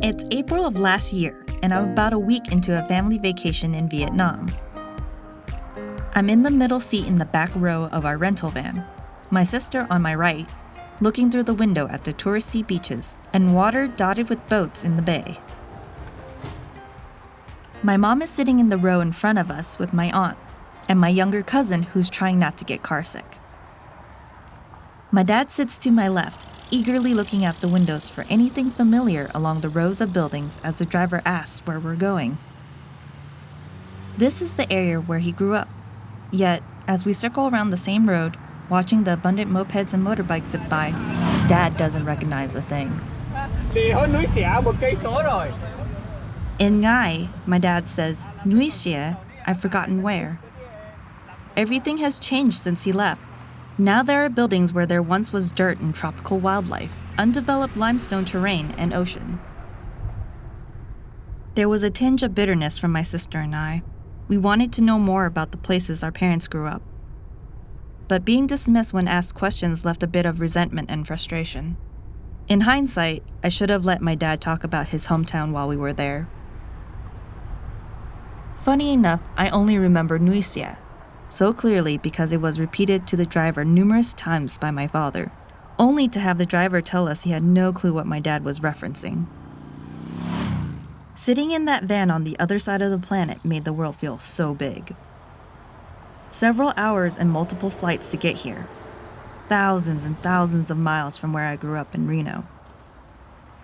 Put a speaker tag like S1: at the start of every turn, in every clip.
S1: It's April of last year, and I'm about a week into a family vacation in Vietnam. I'm in the middle seat in the back row of our rental van, my sister on my right, looking through the window at the touristy beaches and water dotted with boats in the bay. My mom is sitting in the row in front of us with my aunt and my younger cousin who's trying not to get carsick. My dad sits to my left, eagerly looking out the windows for anything familiar along the rows of buildings as the driver asks where we're going. This is the area where he grew up. Yet, as we circle around the same road, watching the abundant mopeds and motorbikes zip by, Dad doesn't recognize a thing. In Ngai, my dad says, Núi Xie, I've forgotten where. Everything has changed since he left. Now there are buildings where there once was dirt and tropical wildlife, undeveloped limestone terrain, and ocean. There was a tinge of bitterness from my sister and I. We wanted to know more about the places our parents grew up. But being dismissed when asked questions left a bit of resentment and frustration. In hindsight, I should have let my dad talk about his hometown while we were there. Funny enough, I only remember Núi Xie so clearly because it was repeated to the driver numerous times by my father, only to have the driver tell us he had no clue what my dad was referencing. Sitting in that van on the other side of the planet made the world feel so big. Several hours and multiple flights to get here. Thousands and thousands of miles from where I grew up in Reno.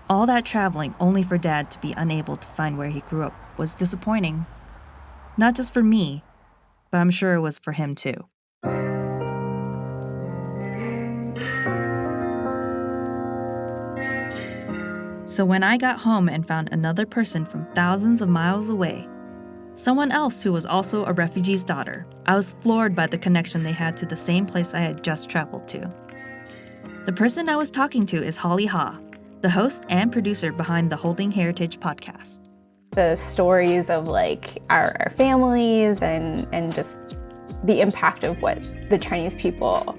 S1: All that traveling only for Dad to be unable to find where he grew up was disappointing. Not just for me, but I'm sure it was for him too. So when I got home and found another person from thousands of miles away, someone else who was also a refugee's daughter, I was floored by the connection they had to the same place I had just traveled to. The person I was talking to is Hollie Ha, the host and producer behind the Holding Heritage podcast.
S2: The stories of like our families and just the impact of what the Chinese people,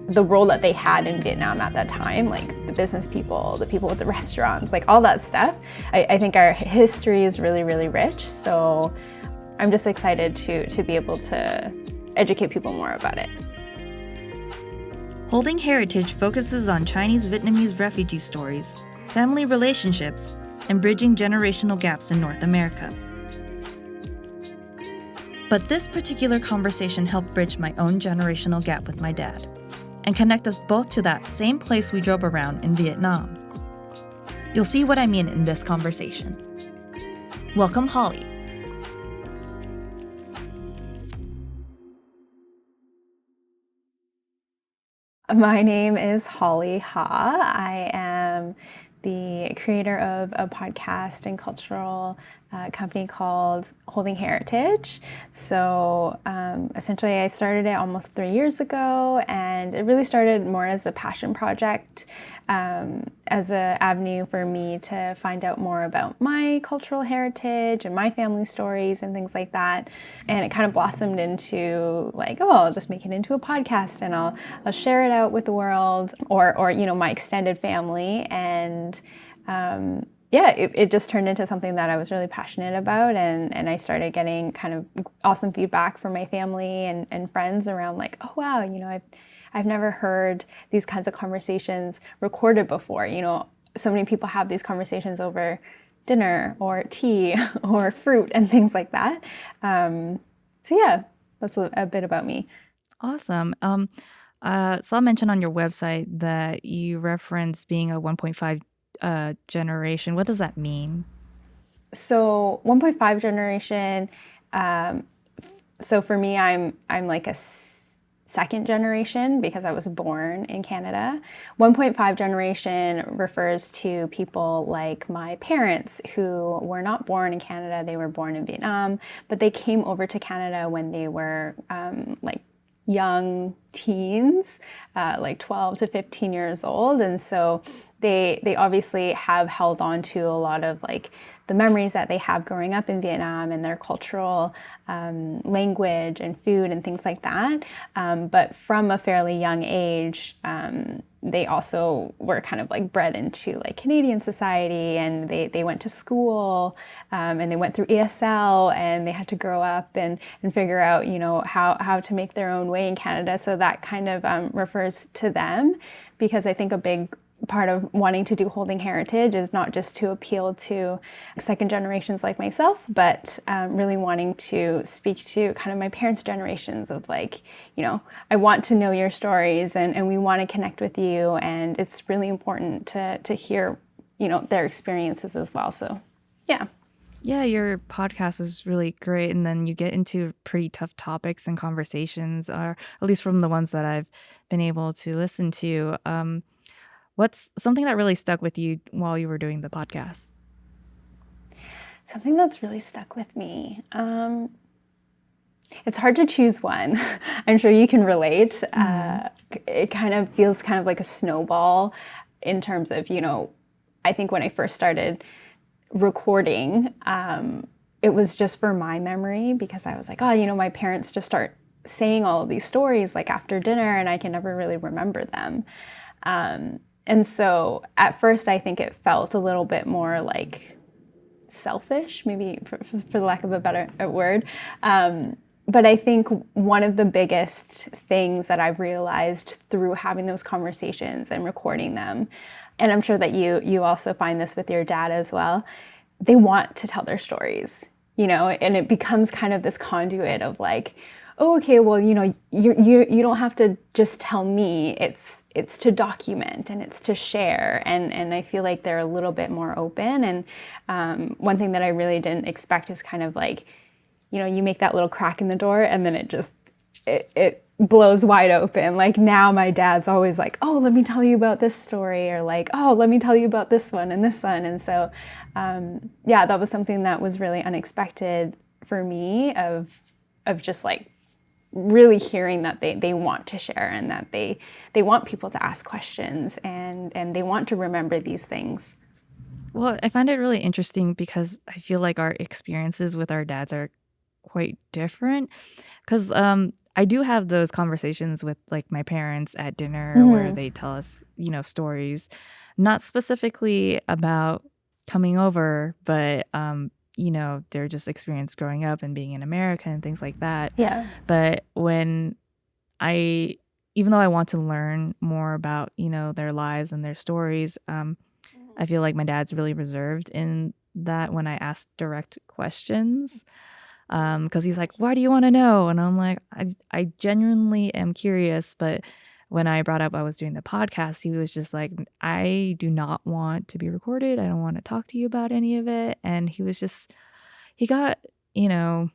S2: the role that they had in Vietnam at that time, like the business people, the people with the restaurants, like all that stuff. I think our history is really, really rich. So I'm just excited to be able to educate people more about it.
S1: Holding Heritage focuses on Chinese-Vietnamese refugee stories, family relationships, and bridging generational gaps in North America. But this particular conversation helped bridge my own generational gap with my dad and connect us both to that same place we drove around in Vietnam. You'll see what I mean in this conversation. Welcome, Hollie.
S2: My name is Hollie Ha. I am the creator of a podcast and cultural company called Holding Heritage. So essentially I started it almost 3 years ago, and it really started more as a passion project, as an avenue for me to find out more about my cultural heritage and my family stories and things like that. And it kind of blossomed into like, oh, I'll just make it into a podcast and I'll share it out with the world or you know, my extended family. And it just turned into something that I was really passionate about, and I started getting kind of awesome feedback from my family and friends around like, oh wow, you know, I've never heard these kinds of conversations recorded before. You know, so many people have these conversations over dinner or tea or fruit and things like that. So yeah, that's a bit about me.
S1: Awesome. Saw mention on your website that you reference being a 1.5 generation. What does that mean?
S2: So 1.5 generation. So for me, I'm like a second generation because I was born in Canada. 1.5 generation refers to people like my parents who were not born in Canada. They were born in Vietnam, but they came over to Canada when they were like young teens, like 12 to 15 years old. And so they obviously have held on to a lot of like the memories that they have growing up in Vietnam and their cultural language and food and things like that. But from a fairly young age, they also were kind of like bred into like Canadian society, and they went to school, and they went through ESL, and they had to grow up and figure out, you know, how to make their own way in Canada. So that kind of refers to them, because I think a big part of wanting to do Holding Heritage is not just to appeal to second generations like myself, but really wanting to speak to kind of my parents' generations of like, you know, I want to know your stories, and we want to connect with you, and it's really important to hear, you know, their experiences as well. So, yeah.
S1: Yeah, your podcast is really great, and then you get into pretty tough topics and conversations, or at least from the ones that I've been able to listen to. What's something that really stuck with you while you were doing the podcast?
S2: Something that's really stuck with me. It's hard to choose one. I'm sure you can relate. It kind of feels kind of like a snowball in terms of, you know, I think when I first started recording, it was just for my memory, because I was like, oh, you know, my parents just start saying all of these stories like after dinner, and I can never really remember them. And so at first, I think it felt a little bit more like selfish, maybe for the lack of a better word. But I think one of the biggest things that I've realized through having those conversations and recording them, and I'm sure that you also find this with your dad as well, they want to tell their stories, you know, and it becomes kind of this conduit of like, oh, okay, well, you know, you don't have to just tell me. It's to document, and it's to share, and I feel like they're a little bit more open. And one thing that I really didn't expect is kind of like, you know, you make that little crack in the door, and then it blows wide open. Like now, my dad's always like, oh, let me tell you about this story, or like, oh, let me tell you about this one and this one. And so, yeah, that was something that was really unexpected for me of just like really hearing that they want to share, and that they want people to ask questions, and they want to remember these things.
S1: Well, I find it really interesting because I feel like our experiences with our dads are quite different. Because I do have those conversations with like my parents at dinner where they tell us, you know, stories, not specifically about coming over, but you know, their just experience growing up and being in America and things like that.
S2: Yeah.
S1: But when even though I want to learn more about, you know, their lives and their stories, I feel like my dad's really reserved in that when I ask direct questions. Because he's like, why do you want to know? And I'm like, I genuinely am curious. But when I brought up I was doing the podcast, he was just like, I do not want to be recorded. I don't want to talk to you about any of it. And he got, you know,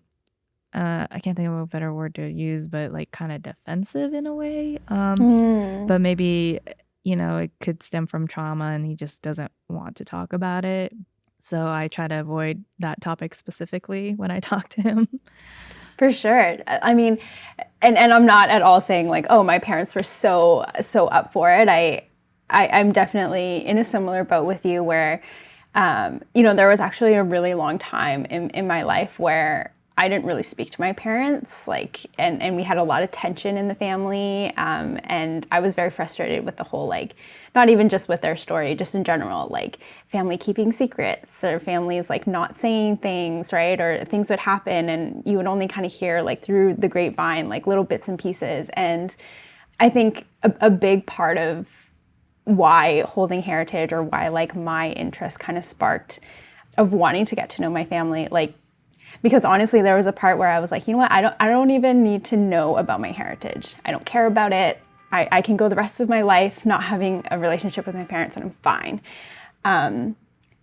S1: I can't think of a better word to use, but like kind of defensive in a way. But maybe, you know, it could stem from trauma, and he just doesn't want to talk about it. So I try to avoid that topic specifically when I talk to him.
S2: For sure. I mean, and I'm not at all saying like, oh, my parents were so up for it. I'm definitely in a similar boat with you where, you know, there was actually a really long time in my life where I didn't really speak to my parents, like, and we had a lot of tension in the family, and I was very frustrated with the whole, like, not even just with their story, just in general, like family keeping secrets, or families like not saying things, right? Or things would happen and you would only kind of hear like through the grapevine, like little bits and pieces. And I think a big part of why Holding Heritage, or why like my interest kind of sparked of wanting to get to know my family, like, because honestly, there was a part where I was like, you know what, I don't even need to know about my heritage. I don't care about it. I can go the rest of my life not having a relationship with my parents, and I'm fine.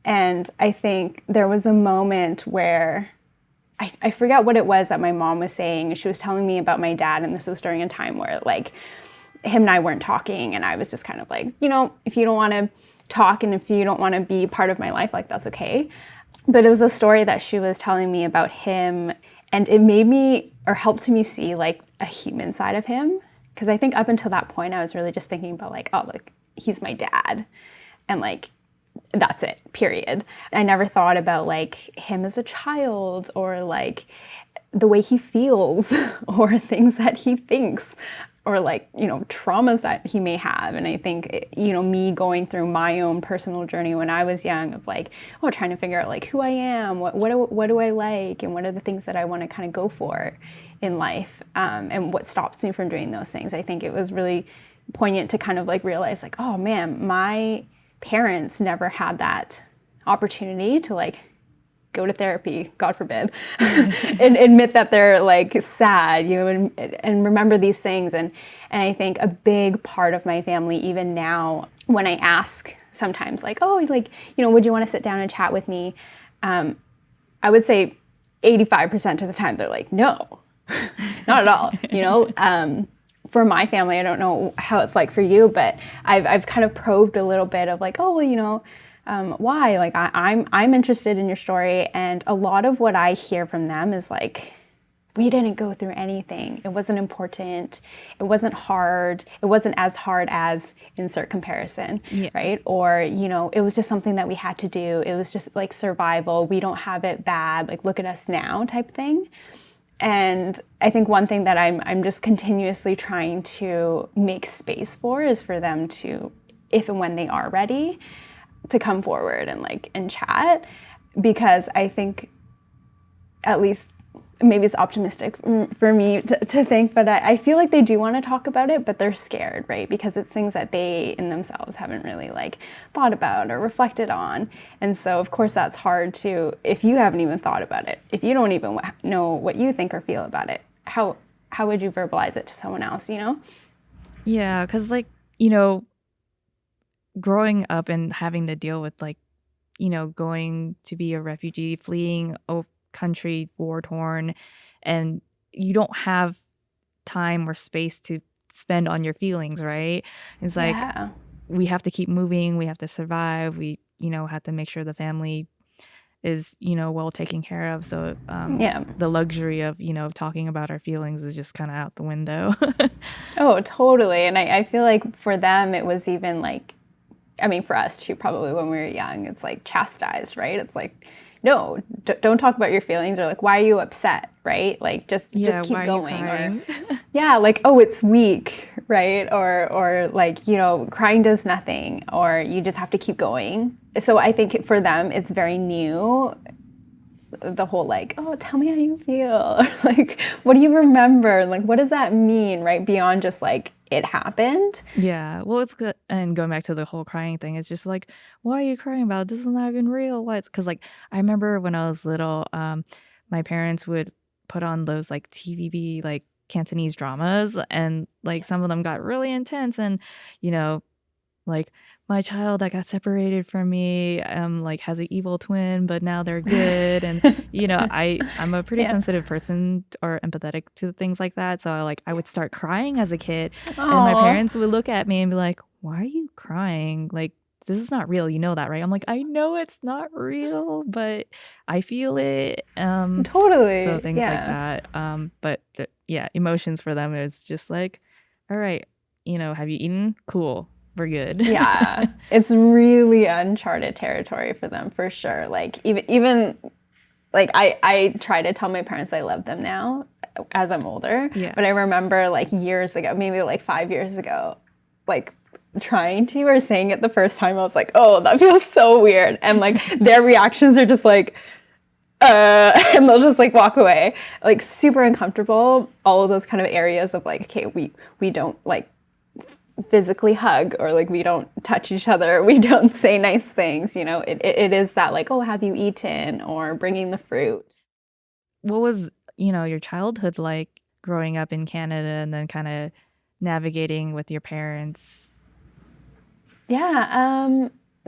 S2: And I think there was a moment where I forget what it was that my mom was saying. She was telling me about my dad, and this was during a time where like him and I weren't talking, and I was just kind of like, you know, if you don't want to talk and if you don't want to be part of my life, like that's okay. But it was a story that she was telling me about him, and it made me, or helped me see like a human side of him. Because I think up until that point, I was really just thinking about like, oh, like he's my dad. And like, that's it, period. I never thought about like him as a child or like the way he feels or things that he thinks or like, you know, traumas that he may have. And I think, you know, me going through my own personal journey when I was young of like, oh, trying to figure out like who I am, what do I like, and what are the things that I want to kind of go for in life, and what stops me from doing those things. I think it was really poignant to kind of like realize like, oh man, my parents never had that opportunity to like go to therapy, God forbid, and admit that they're like sad, you know, and remember these things. And I think a big part of my family, even now, when I ask sometimes like, oh, like, you know, would you want to sit down and chat with me? I would say 85% of the time they're like, no, not at all, you know? For my family, I don't know how it's like for you, but I've kind of probed a little bit of like, oh, well, you know, why? Like I'm interested in your story, and a lot of what I hear from them is like, we didn't go through anything. It wasn't important. It wasn't hard. It wasn't as hard as insert comparison, right? Or, you know, it was just something that we had to do. It was just like survival. We don't have it bad. Like, look at us now type thing. And I think one thing that I'm just continuously trying to make space for is for them to, if and when they are ready, to come forward and like and chat, because I think, at least maybe it's optimistic for me to think, but I feel like they do want to talk about it, but they're scared, right? Because it's things that they in themselves haven't really like thought about or reflected on. And so of course that's hard to, if you haven't even thought about it, if you don't even know what you think or feel about it, how would you verbalize it to someone else, you know?
S1: Yeah, because like, you know, growing up and having to deal with like, you know, going to be a refugee, fleeing a country war torn, and you don't have time or space to spend on your feelings, right? It's like we have to keep moving, we have to survive, we, you know, have to make sure the family is, you know, well taken care of. So the luxury of, you know, talking about our feelings is just kind of out the window.
S2: Oh, totally. And I feel like for them it was even like, I mean, for us too, probably when we were young, it's like chastised, right? It's like, no, don't talk about your feelings, or like, why are you upset, right? Like, just keep going. Or like, oh, it's weak, right? Or like, you know, crying does nothing, or you just have to keep going. So I think for them, it's very new. The whole like, oh, tell me how you feel. Like, what do you remember? Like, what does that mean, right? Beyond just like, it happened.
S1: Yeah, well, it's good. And going back to the whole crying thing, it's just like, why are you crying about it? This is not even real. What? Because like, I remember when I was little, my parents would put on those like TVB like Cantonese dramas, and like some of them got really intense, and you know, like my child that got separated from me like has an evil twin, but now they're good. And you know, I'm a pretty sensitive person or empathetic to things like that, so I would start crying as a kid. And my parents would look at me and be like, why are you crying? Like, this is not real, you know that, right? I'm like, I know it's not real, but I feel it.
S2: Totally.
S1: So things like that. But emotions for them is just like, all right, you know, have you eaten? Cool, we're good.
S2: Yeah, it's really uncharted territory for them, for sure. Like even like I try to tell my parents I love them now as I'm older. Yeah. But I remember like years ago, maybe like 5 years ago, like trying to or saying it the first time, I was like, oh, that feels so weird. And like their reactions are just like, and they'll just like walk away, like super uncomfortable. All of those kind of areas of like, okay, we don't like physically hug, or like we don't touch each other, we don't say nice things, you know. It is that like, oh, have you eaten, or bringing the fruit.
S1: What was, you know, your childhood like growing up in Canada and then kind of navigating with your parents?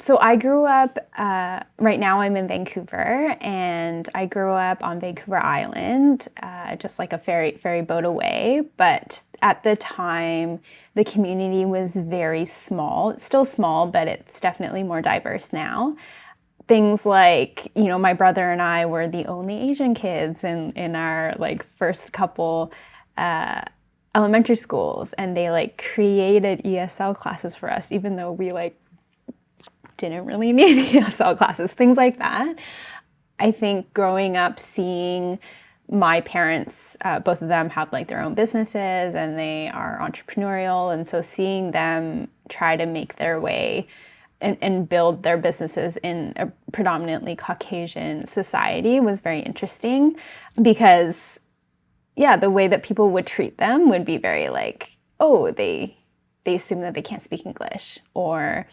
S2: So I grew up, right now I'm in Vancouver, and I grew up on Vancouver Island, just like a ferry boat away. But at the time, the community was very small. It's still small, but it's definitely more diverse now. Things like, you know, my brother and I were the only Asian kids in our like first couple elementary schools, and they like created ESL classes for us, even though we like didn't really need ESL classes, things like that. I think growing up seeing my parents, both of them have like their own businesses and they are entrepreneurial. And so seeing them try to make their way and build their businesses in a predominantly Caucasian society was very interesting because, yeah, the way that people would treat them would be very like, oh, they assume that they can't speak English. Or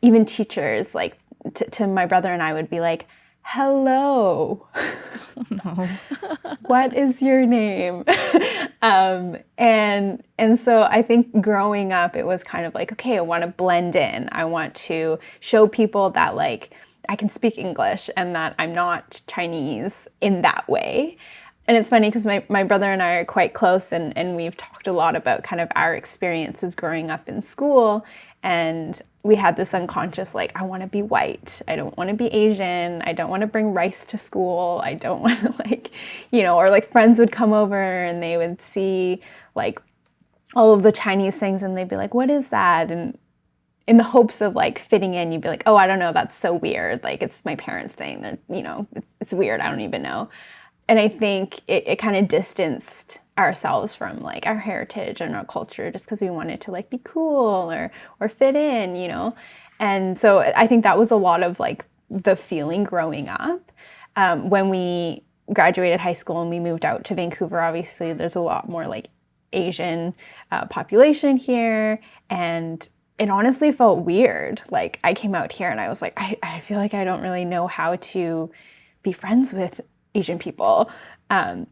S2: even teachers, like to my brother and I would be like, hello.
S1: Oh, no.
S2: What is your name? And so I think growing up, it was kind of like, okay, I want to blend in. I want to show people that like I can speak English and that I'm not Chinese in that way. And it's funny because my brother and I are quite close, and we've talked a lot about kind of our experiences growing up in school. And we had this unconscious, like, I want to be white. I don't want to be Asian. I don't want to bring rice to school. I don't want to like, or like friends would come over and they would see like all of the Chinese things and they'd be like, what is that? And in the hopes of like fitting in, you'd be like, oh, I don't know. That's so weird. Like, it's my parents' thing. They're, it's weird. I don't even know. And I think it kind of distanced ourselves from like our heritage and our culture just because we wanted to like be cool or fit in, And so I think that was a lot of like the feeling growing up. When we graduated high school and we moved out to Vancouver, obviously there's a lot more like Asian population here. And it honestly felt weird. Like I came out here and I was like, I feel like I don't really know how to be friends with Asian people,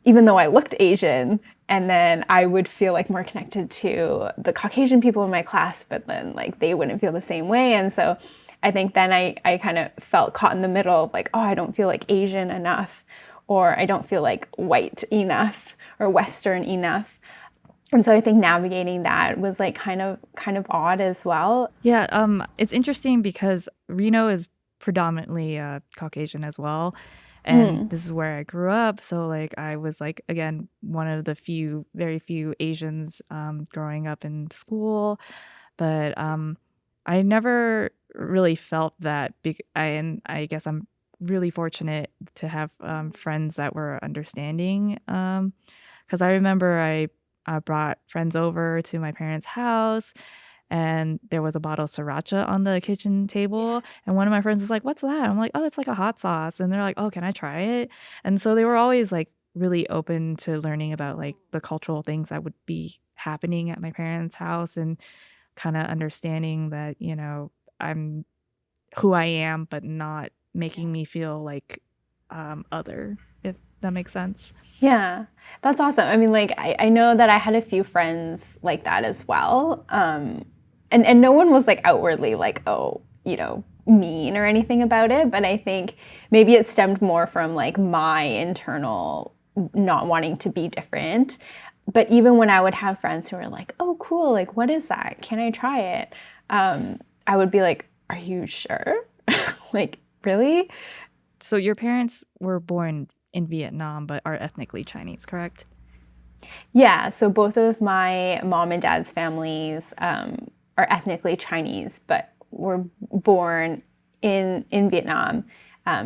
S2: even though I looked Asian, and then I would feel like more connected to the Caucasian people in my class, but then like they wouldn't feel the same way. And so I think then I kind of felt caught in the middle of like, oh, I don't feel like Asian enough, or I don't feel like white enough or Western enough. And so I think navigating that was like kind of odd as well.
S1: Yeah, it's interesting because Reno is predominantly Caucasian as well. And this is where I grew up. So like I was like, again, one of the very few Asians growing up in school. But I never really felt that and I guess I'm really fortunate to have friends that were understanding. Because I remember I brought friends over to my parents' house. And there was a bottle of sriracha on the kitchen table. And one of my friends was like, what's that? I'm like, oh, it's like a hot sauce. And they're like, oh, can I try it? And so they were always like really open to learning about like the cultural things that would be happening at my parents' house and kind of understanding that, I'm who I am, but not making me feel like other, if that makes sense.
S2: Yeah, that's awesome. I mean, like, I know that I had a few friends like that as well. And no one was like outwardly like, oh, mean or anything about it. But I think maybe it stemmed more from like my internal not wanting to be different. But even when I would have friends who were like, oh, cool, like, what is that? Can I try it? I would be like, are you sure? Like, really?
S1: So your parents were born in Vietnam, but are ethnically Chinese, correct?
S2: Yeah, so both of my mom and dad's families are ethnically Chinese, but were born in Vietnam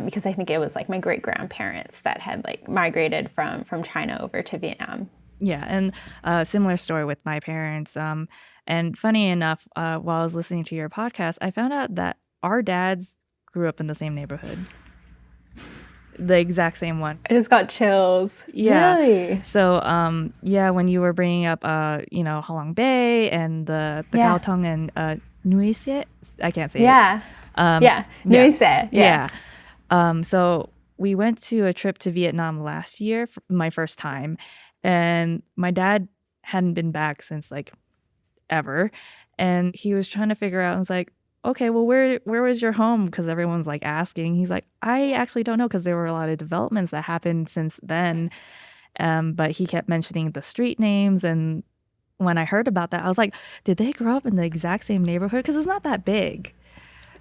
S2: because I think it was like my great-grandparents that had like migrated from China over to Vietnam.
S1: Yeah, and a similar story with my parents. And funny enough, while I was listening to your podcast, I found out that our dads grew up in the same neighborhood. The exact same one.
S2: I just got chills.
S1: Yeah.
S2: Really?
S1: So, when you were bringing up, Halong Bay and the Cao Tong and Nui Se, I can't say it.
S2: Nui Se.
S1: Yeah. So we went to a trip to Vietnam last year, for my first time, and my dad hadn't been back since like ever, and he was trying to figure out. I was like, okay, well, where was your home? Because everyone's like asking. He's like, I actually don't know because there were a lot of developments that happened since then. But he kept mentioning the street names. And when I heard about that, I was like, did they grow up in the exact same neighborhood? Because it's not that big.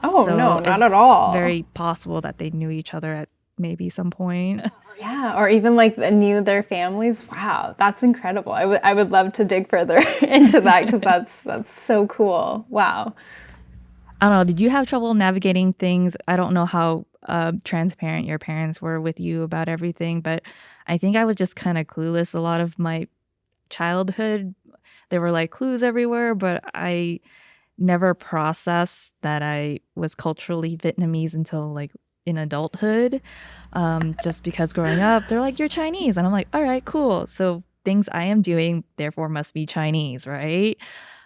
S2: Oh, so no, not at all.
S1: Very possible that they knew each other at maybe some point.
S2: Yeah, or even like knew their families. Wow, that's incredible. I would love to dig further into that because that's so cool. Wow.
S1: I don't know. Did you have trouble navigating things? I don't know how transparent your parents were with you about everything, but I think I was just kind of clueless a lot of my childhood. There were like clues everywhere, but I never processed that I was culturally Vietnamese until like in adulthood. Just because growing up, they're like, you're Chinese. And I'm like, all right, cool. So things I am doing, therefore, must be Chinese, right?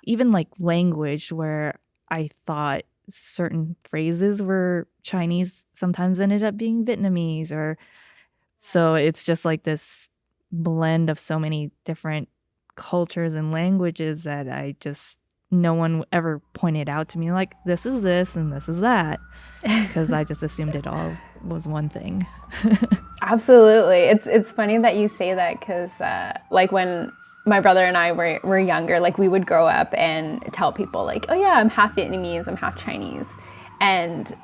S1: Even like language, where I thought certain phrases were Chinese, sometimes ended up being Vietnamese. Or so it's just like this blend of so many different cultures and languages that no one ever pointed out to me like this is this and this is that, because I just assumed it all was one thing.
S2: Absolutely. It's funny that you say that because like when my brother and I were younger, like we would grow up and tell people like, oh yeah, I'm half Vietnamese, I'm half Chinese. And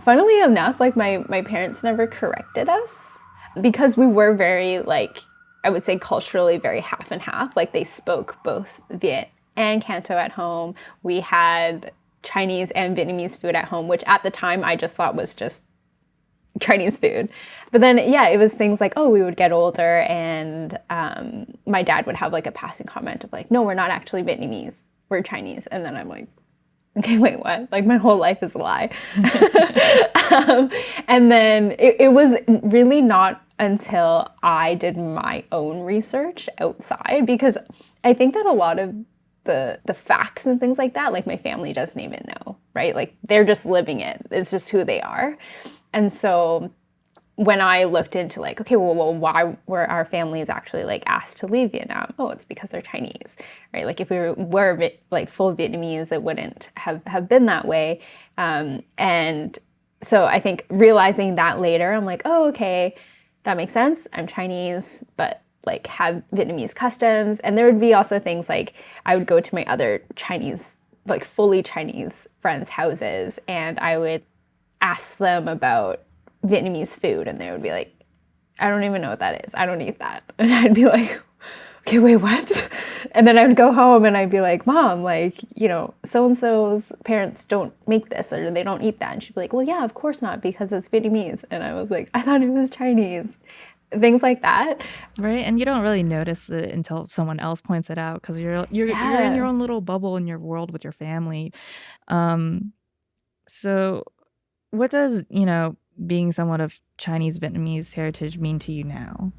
S2: funnily enough, like my parents never corrected us because we were very like, I would say culturally very half and half. Like they spoke both Viet and Canto at home. We had Chinese and Vietnamese food at home, which at the time I just thought was just Chinese food. But then, yeah, it was things like, oh, we would get older and my dad would have like a passing comment of like, no, we're not actually Vietnamese, we're Chinese. And then I'm like, okay, wait, what? Like my whole life is a lie. And then it was really not until I did my own research outside, because I think that a lot of the facts and things like that, like my family doesn't even know, right? Like they're just living it. It's just who they are. And so when I looked into like, okay, well, why were our families actually like asked to leave Vietnam? Oh, it's because they're Chinese, right? Like if we were like full Vietnamese, it wouldn't have been that way. And so I think realizing that later, I'm like, oh, okay, that makes sense. I'm Chinese, but like have Vietnamese customs. And there would be also things like I would go to my other Chinese, like fully Chinese friends' houses, and I would ask them about Vietnamese food, and they would be like, I don't even know what that is. I don't eat that. And I'd be like, okay, wait, what? And then I would go home and I'd be like, Mom, like, you know, so-and-so's parents don't make this or they don't eat that. And she'd be like, well, yeah, of course not, because it's Vietnamese. And I was like, I thought it was Chinese. Things like that.
S1: Right. And you don't really notice it until someone else points it out, because you're in your own little bubble in your world with your family. So what does, being someone of Chinese Vietnamese heritage mean to you now?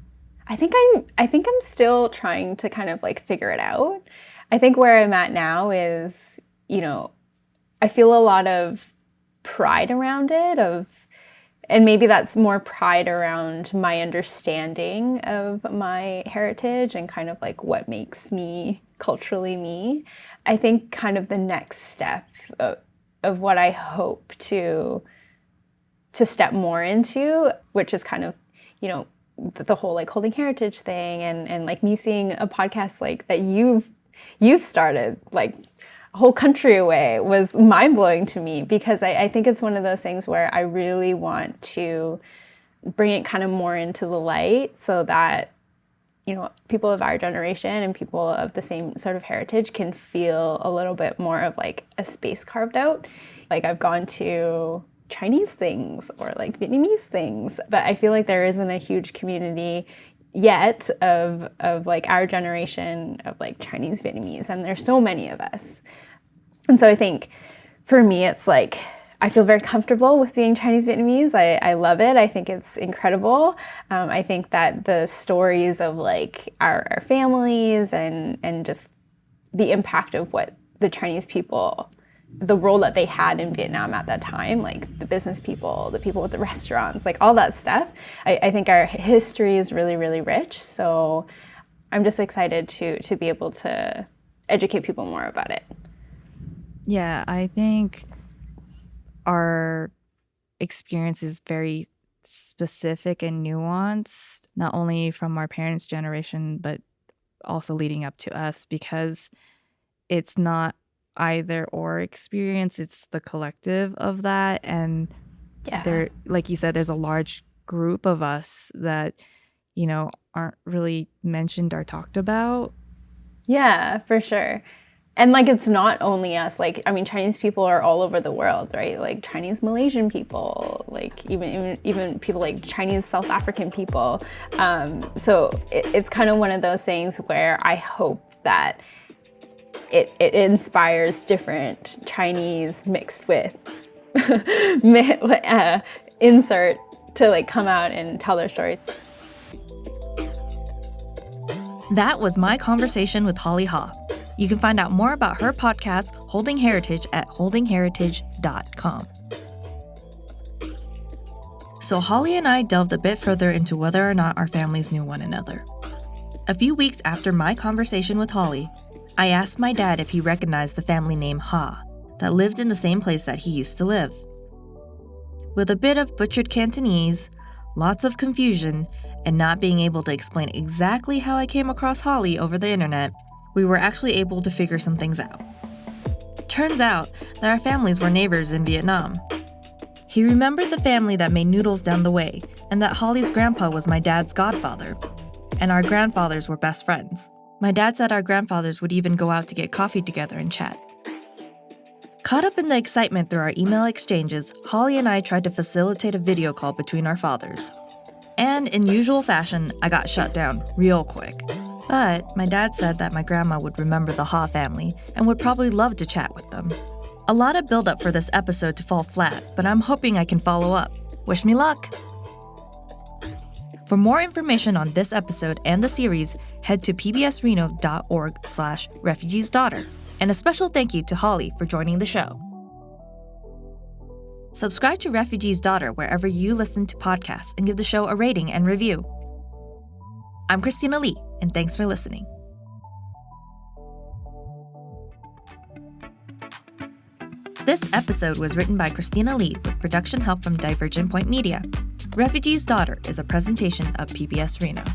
S2: I think I'm still trying to kind of like figure it out. I think where I'm at now is, I feel a lot of pride around it, and maybe that's more pride around my understanding of my heritage and kind of like what makes me culturally me. I think kind of the next step of what I hope to step more into, which is kind of, the whole like holding heritage thing and like me seeing a podcast like that you've started like a whole country away was mind-blowing to me, because I think it's one of those things where I really want to bring it kind of more into the light so that, people of our generation and people of the same sort of heritage can feel a little bit more of like a space carved out. Like I've gone to Chinese things or like Vietnamese things, but I feel like there isn't a huge community yet of like our generation of like Chinese Vietnamese, and there's so many of us. And so I think for me it's like I feel very comfortable with being Chinese Vietnamese. I love it. I think it's incredible. I think that the stories of like our families and just the impact of what the Chinese people, the role that they had in Vietnam at that time, like the business people, the people with the restaurants, like all that stuff. I think our history is really, really rich. So I'm just excited to be able to educate people more about it.
S1: Yeah, I think our experience is very specific and nuanced, not only from our parents' generation, but also leading up to us, because it's not either or experience, it's the collective of that. And there, like you said, there's a large group of us that, aren't really mentioned or talked about.
S2: Yeah, for sure. And like, it's not only us. Like, I mean, Chinese people are all over the world, right? Like Chinese Malaysian people, like even people like Chinese South African people. So it's kind of one of those things where I hope that it inspires different Chinese mixed with insert to like come out and tell their stories.
S1: That was my conversation with Hollie Ha. You can find out more about her podcast, Holding Heritage, at holdingheritage.com. So Hollie and I delved a bit further into whether or not our families knew one another. A few weeks after my conversation with Hollie, I asked my dad if he recognized the family name Ha that lived in the same place that he used to live. With a bit of butchered Cantonese, lots of confusion, and not being able to explain exactly how I came across Hollie over the internet, we were actually able to figure some things out. Turns out that our families were neighbors in Vietnam. He remembered the family that made noodles down the way, and that Hollie's grandpa was my dad's godfather, and our grandfathers were best friends. My dad said our grandfathers would even go out to get coffee together and chat. Caught up in the excitement through our email exchanges, Hollie and I tried to facilitate a video call between our fathers. And in usual fashion, I got shut down real quick. But my dad said that my grandma would remember the Ha family and would probably love to chat with them. A lot of build-up for this episode to fall flat, but I'm hoping I can follow up. Wish me luck! For more information on this episode and the series, head to pbsreno.org/Refugee's Daughter. And a special thank you to Hollie for joining the show. Subscribe to Refugee's Daughter wherever you listen to podcasts and give the show a rating and review. I'm Christina Lee, and thanks for listening. This episode was written by Christina Lee with production help from Divergent Point Media. Refugee's Daughter is a presentation of PBS Reno.